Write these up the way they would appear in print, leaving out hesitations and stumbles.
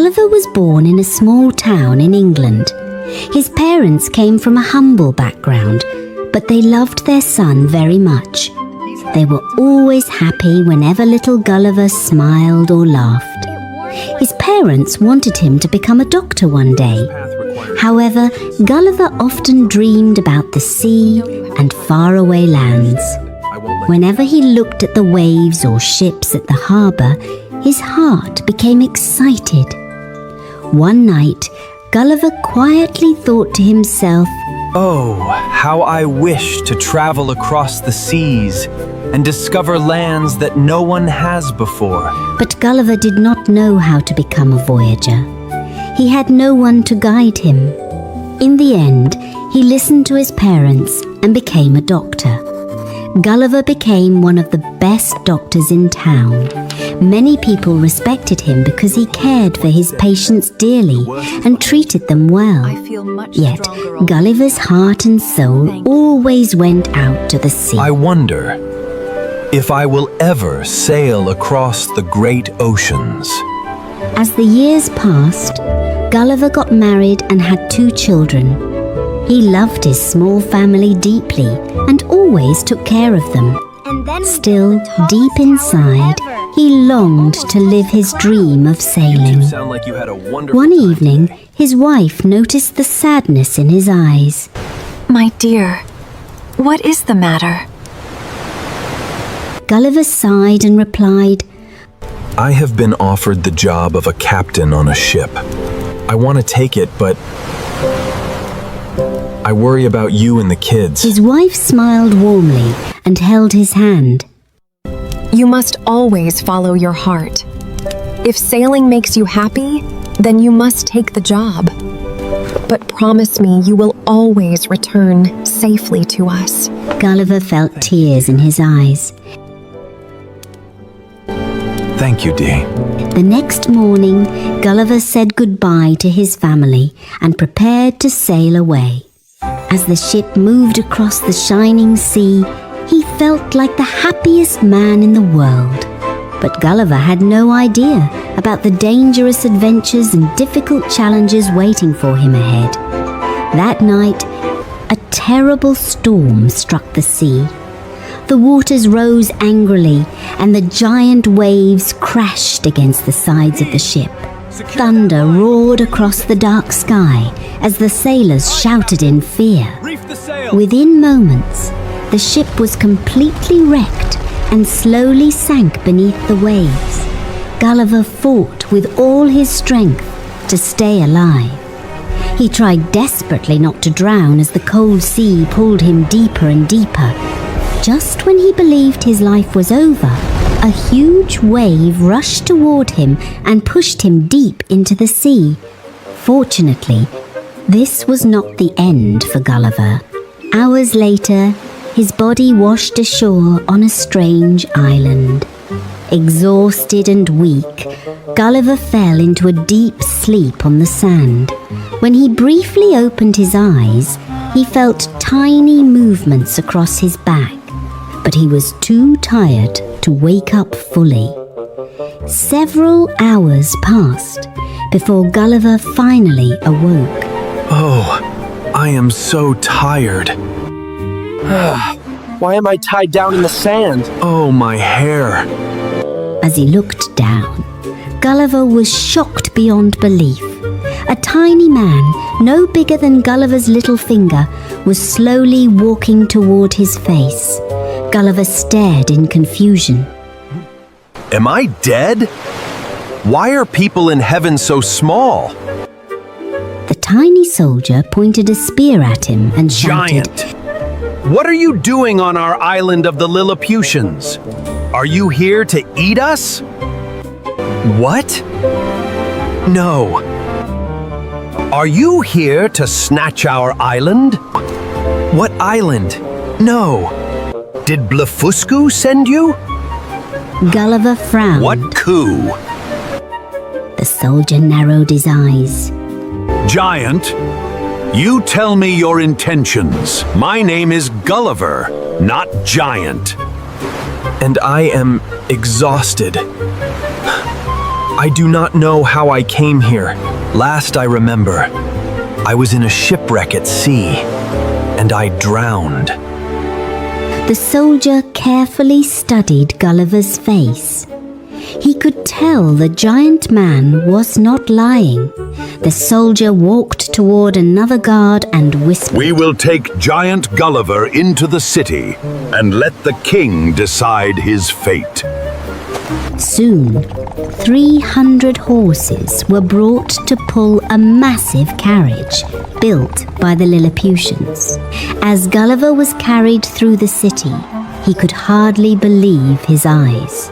Gulliver was born in a small town in England. His parents came from a humble background, but they loved their son very much. They were always happy whenever little Gulliver smiled or laughed. His parents wanted him to become a doctor one day. However, Gulliver often dreamed about the sea and faraway lands. Whenever he looked at the waves or ships at the harbour, his heart became excited. One night, Gulliver quietly thought to himself, "Oh, how I wish to travel across the seas and discover lands that no one has before." But Gulliver did not know how to become a voyager. He had no one to guide him. In the end, he listened to his parents and became a doctor. Gulliver became one of the best doctors in town. Many people respected him because he cared for his patients dearly and treated them well. Yet, Gulliver's heart and soul always went out to the sea. I wonder if I will ever sail across the great oceans. As the years passed, Gulliver got married and had 2 children. He loved his small family deeply and always took care of them. Still, deep inside, he longed to live his dream of sailing. One evening, his wife noticed the sadness in his eyes. "My dear, what is the matter?" Gulliver sighed and replied, I have been offered the job of a captain on a ship. I want to take it, but I worry about you and the kids. His wife smiled warmly and held his hand. You must always follow your heart. If sailing makes you happy, then you must take the job. But promise me you will always return safely to us. Gulliver felt tears in his eyes. Thank you, Dee. The next morning, Gulliver said goodbye to his family and prepared to sail away. As the ship moved across the shining sea, he felt like the happiest man in the world. But Gulliver had no idea about the dangerous adventures and difficult challenges waiting for him ahead. That night, a terrible storm struck the sea. The waters rose angrily, and the giant waves crashed against the sides of the ship. Thunder roared across the dark sky as the sailors shouted in fear. Within moments, the ship was completely wrecked and slowly sank beneath the waves. Gulliver fought with all his strength to stay alive. He tried desperately not to drown as the cold sea pulled him deeper and deeper. Just when he believed his life was over, a huge wave rushed toward him and pushed him deep into the sea. Fortunately, this was not the end for Gulliver. Hours later, his body washed ashore on a strange island. Exhausted and weak, Gulliver fell into a deep sleep on the sand. When he briefly opened his eyes, he felt tiny movements across his back, but he was too tired to wake up fully. Several hours passed before Gulliver finally awoke. Oh, I am so tired. Why am I tied down in the sand? Oh, my hair. As he looked down, Gulliver was shocked beyond belief. A tiny man, no bigger than Gulliver's little finger, was slowly walking toward his face. Gulliver stared in confusion. Am I dead? Why are people in heaven so small? The tiny soldier pointed a spear at him and shouted, Giant! What are you doing on our island of the Lilliputians? Are you here to eat us? What? No. Are you here to snatch our island? What island? No. Did Blefuscu send you? Gulliver frowned. What coup? The soldier narrowed his eyes. Giant, you tell me your intentions. My name is Gulliver, not Giant. And I am exhausted. I do not know how I came here. Last I remember, I was in a shipwreck at sea, and I drowned. The soldier carefully studied Gulliver's face. He could tell the giant man was not lying. The soldier walked toward another guard and whispered, We will take giant Gulliver into the city and let the king decide his fate. Soon, 300 horses were brought to pull a massive carriage built by the Lilliputians. As Gulliver was carried through the city, he could hardly believe his eyes.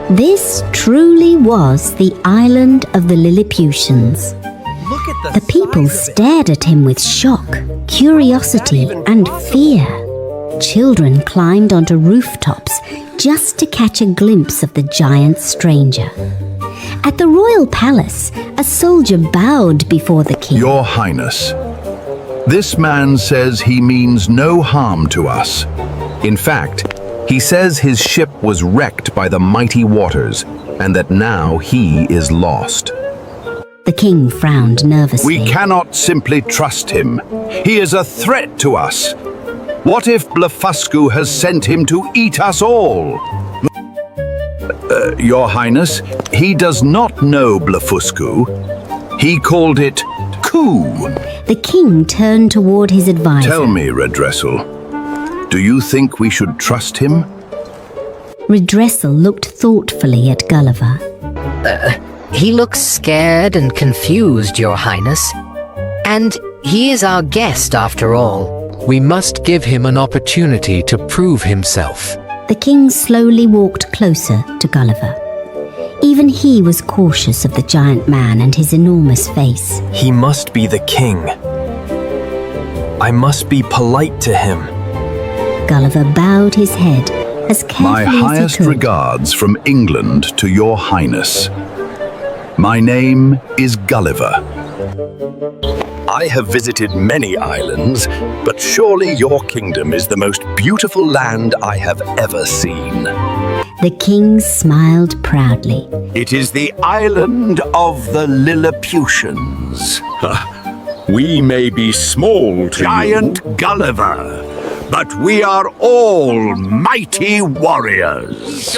This truly was the island of the Lilliputians. Look at The people stared at him with shock, curiosity, and fear. Children climbed onto rooftops just to catch a glimpse of the giant stranger. At the royal palace, a soldier bowed before the king. Your Highness, this man says he means no harm to us. In fact, he says his ship was wrecked by the mighty waters and that now he is lost. The king frowned nervously. We cannot simply trust him. He is a threat to us. What if Blefuscu has sent him to eat us all? Your Highness, he does not know Blefuscu. He called it coup. The king turned toward his advisor. Tell me, Redressel, do you think we should trust him? Redressel looked thoughtfully at Gulliver. He looks scared and confused, Your Highness. And he is our guest, after all. We must give him an opportunity to prove himself. The king slowly walked closer to Gulliver. Even he was cautious of the giant man and his enormous face. He must be the king. I must be polite to him. Gulliver bowed his head as carefully My as he highest could. regards from England to your Highness. My name is Gulliver. I have visited many islands, but surely your kingdom is the most beautiful land I have ever seen. The king smiled proudly. It is the island of the Lilliputians. We may be small to Giant Gulliver, but we are all mighty warriors.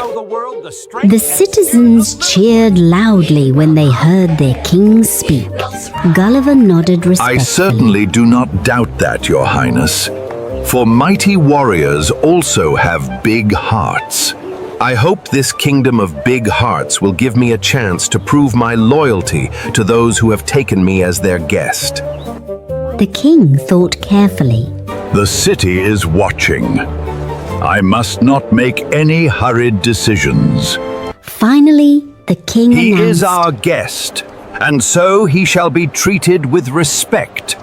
The citizens cheered loudly when they heard their king speak. Gulliver nodded respectfully. I certainly do not doubt that, Your Highness. For mighty warriors also have big hearts. I hope this kingdom of big hearts will give me a chance to prove my loyalty to those who have taken me as their guest. The king thought carefully. The city is watching. I must not make any hurried decisions. Finally, the king He announced, is our guest, and so he shall be treated with respect.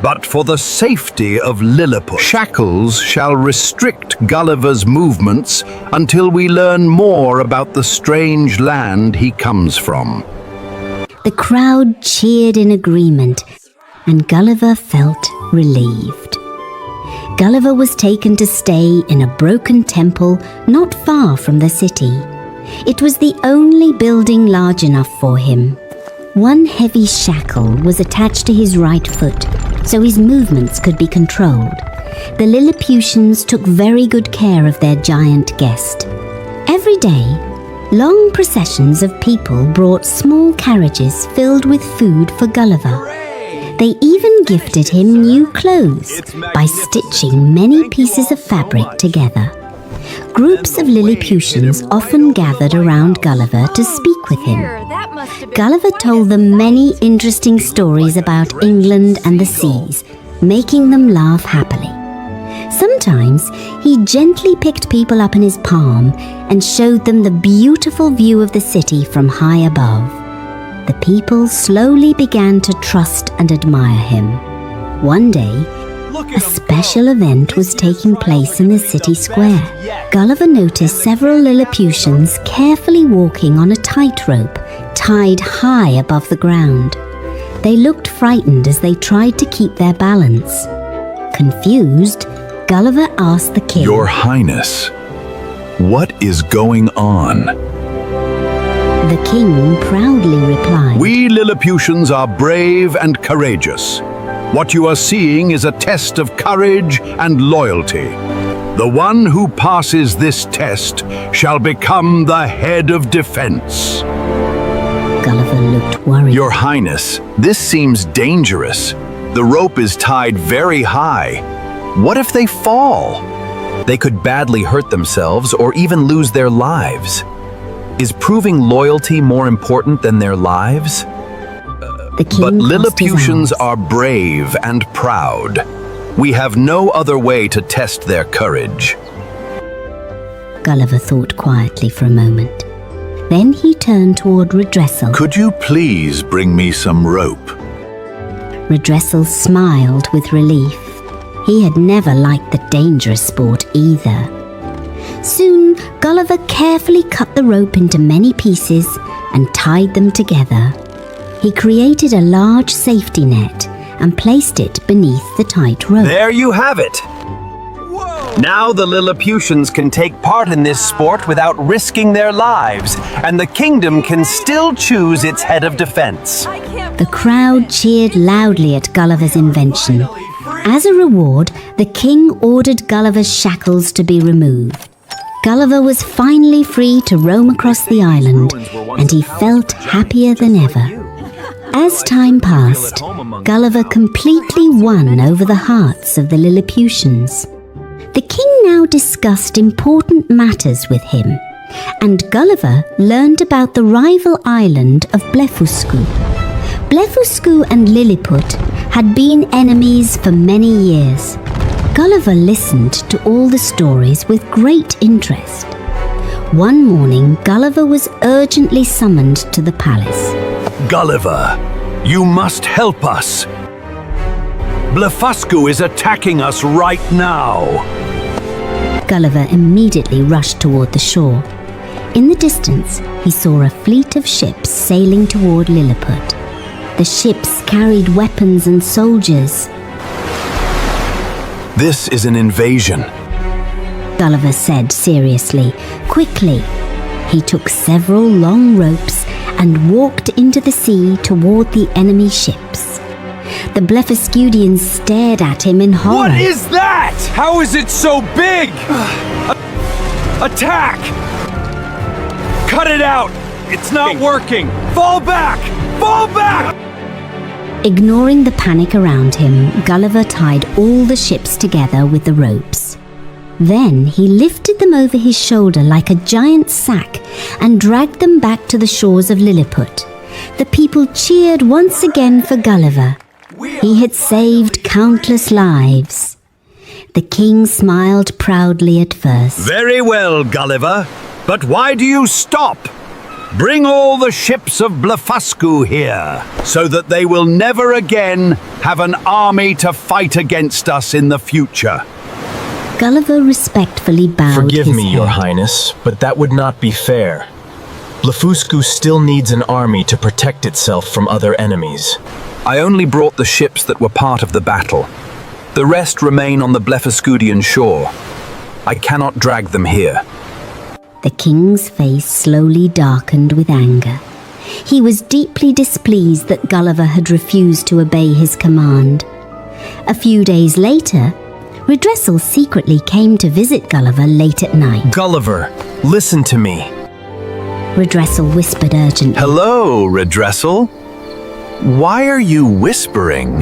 But for the safety of Lilliput, shackles shall restrict Gulliver's movements until we learn more about the strange land he comes from. The crowd cheered in agreement, and Gulliver felt relieved. Gulliver was taken to stay in a broken temple not far from the city. It was the only building large enough for him. One heavy shackle was attached to his right foot, so his movements could be controlled. The Lilliputians took very good care of their giant guest. Every day, long processions of people brought small carriages filled with food for Gulliver. They even gifted him new clothes by stitching many pieces of fabric together. Groups of Lilliputians often gathered around Gulliver to speak with him. Gulliver told them many interesting stories about England and the seas, making them laugh happily. Sometimes he gently picked people up in his palm and showed them the beautiful view of the city from high above. The people slowly began to trust and admire him. One day, a special event was taking place in the city square. Gulliver noticed several Lilliputians carefully walking on a tightrope tied high above the ground. They looked frightened as they tried to keep their balance. Confused, Gulliver asked the king, Your Highness, what is going on? The king proudly replied, We Lilliputians are brave and courageous. What you are seeing is a test of courage and loyalty. The one who passes this test shall become the head of defense. Gulliver looked worried. Your Highness, this seems dangerous. The rope is tied very high. What if they fall? They could badly hurt themselves or even lose their lives. Is proving loyalty more important than their lives? The king But crossed his Lilliputians arms. are brave and proud. We have no other way to test their courage. Gulliver thought quietly for a moment. Then he turned toward Redressel. Could you please bring me some rope? Redressel smiled with relief. He had never liked the dangerous sport either. Soon, Gulliver carefully cut the rope into many pieces and tied them together. He created a large safety net and placed it beneath the tight rope. There you have it! Now the Lilliputians can take part in this sport without risking their lives, and the kingdom can still choose its head of defense. The crowd cheered loudly at Gulliver's invention. As a reward, the king ordered Gulliver's shackles to be removed. Gulliver was finally free to roam across the island, and he felt happier than ever. As time passed, Gulliver completely won over the hearts of the Lilliputians. The king now discussed important matters with him, and Gulliver learned about the rival island of Blefuscu. Blefuscu and Lilliput had been enemies for many years. Gulliver listened to all the stories with great interest. One morning, Gulliver was urgently summoned to the palace. Gulliver, you must help us. Blefuscu is attacking us right now. Gulliver immediately rushed toward the shore. In the distance, he saw a fleet of ships sailing toward Lilliput. The ships carried weapons and soldiers. This is an invasion. Gulliver said seriously. Quickly, he took several long ropes and walked into the sea toward the enemy ships. The Blefuscudians stared at him in horror. What is that? How is it so big? Attack! Cut it out! It's not working! Fall back! Fall back! Ignoring the panic around him, Gulliver tied all the ships together with the ropes. Then he lifted them over his shoulder like a giant sack and dragged them back to the shores of Lilliput. The people cheered once again for Gulliver. He had saved countless lives. The king smiled proudly at first. Very well, Gulliver. But why do you stop? Bring all the ships of Blefuscu here, so that they will never again have an army to fight against us in the future. Gulliver respectfully bowed Forgive his me, Your head. Highness, but that would not be fair. Blefuscu still needs an army to protect itself from other enemies. I only brought the ships that were part of the battle. The rest remain on the Blefuscudian shore. I cannot drag them here. The king's face slowly darkened with anger. He was deeply displeased that Gulliver had refused to obey his command. A few days later, Redressel secretly came to visit Gulliver late at night. Gulliver, listen to me. Redressel whispered urgently. Hello, Redressel. Why are you whispering?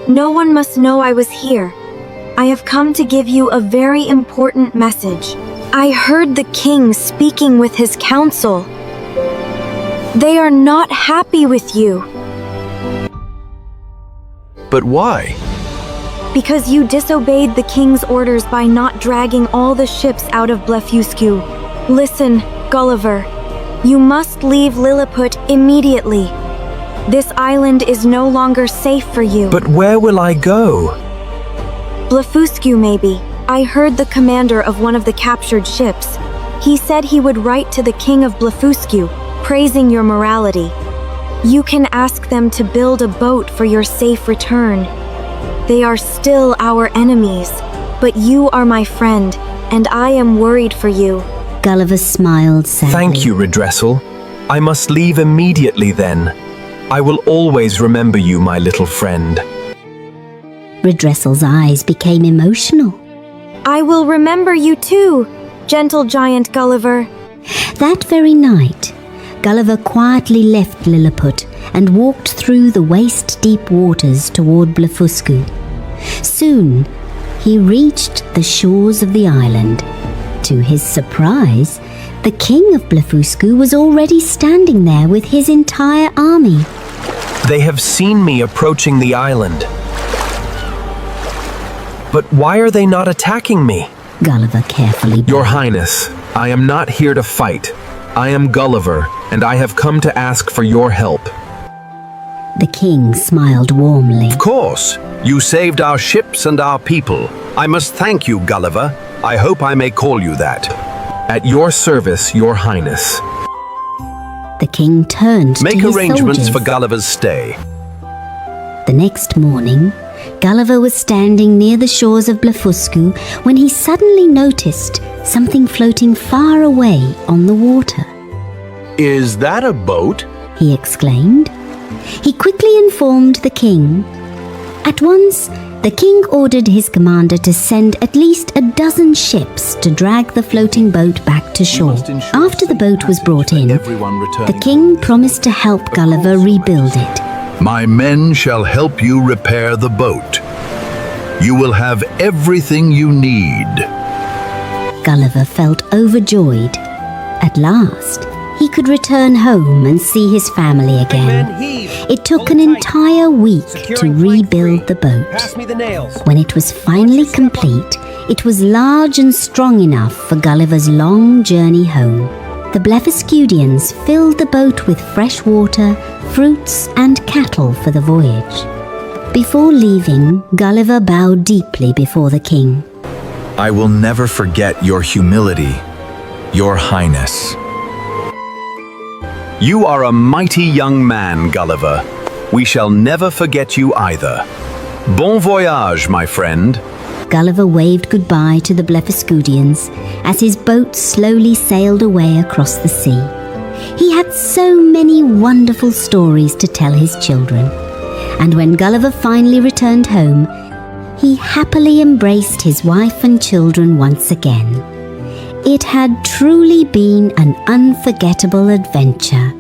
No one must know I was here. I have come to give you a very important message. I heard the king speaking with his council. They are not happy with you But why? because you disobeyed the king's orders by not dragging all the ships out of Blefuscu. Listen, Gulliver, you must leave Lilliput immediately. This island is no longer safe for you. But where will I go? Blefuscu, maybe. I heard the commander of one of the captured ships. He said he would write to the king of Blefuscu, praising your morality. You can ask them to build a boat for your safe return. They are still our enemies, but you are my friend, and I am worried for you. Gulliver smiled sadly. Thank you, Redressal. I must leave immediately then. I will always remember you, my little friend. Redressal's eyes became emotional. I will remember you too, gentle giant Gulliver. That very night, Gulliver quietly left Lilliput and walked through the waist-deep waters toward Blefuscu. Soon, he reached the shores of the island. To his surprise, the king of Blefuscu was already standing there with his entire army. They have seen me approaching the island. But why are they not attacking me? Gulliver carefully Your Highness, I am not here to fight. I am Gulliver, and I have come to ask for your help. The king smiled warmly. Of course, you saved our ships and our people. I must thank you, Gulliver. I hope I may call you that. At your service, Your Highness. The king turned to Make his arrangements soldiers. for Gulliver's stay. The next morning, Gulliver was standing near the shores of Blefuscu when he suddenly noticed something floating far away on the water. Is that a boat? He exclaimed. He quickly informed the king. At once, the king ordered his commander to send at least a dozen ships to drag the floating boat back to shore. After the boat was brought in, the king promised to help Gulliver rebuild it. My men shall help you repair the boat. You will have everything you need. Gulliver felt overjoyed. At last, he could return home and see his family again. It took an entire week to rebuild the boat. When it was finally complete, it was large and strong enough for Gulliver's long journey home. The Blefuscudians filled the boat with fresh water, fruits, and cattle for the voyage. Before leaving, Gulliver bowed deeply before the king. I will never forget your humility, Your Highness. You are a mighty young man, Gulliver. We shall never forget you either. Bon voyage, my friend. Gulliver waved goodbye to the Blefuscudians as his boat slowly sailed away across the sea. He had so many wonderful stories to tell his children, and when Gulliver finally returned home, he happily embraced his wife and children once again. It had truly been an unforgettable adventure.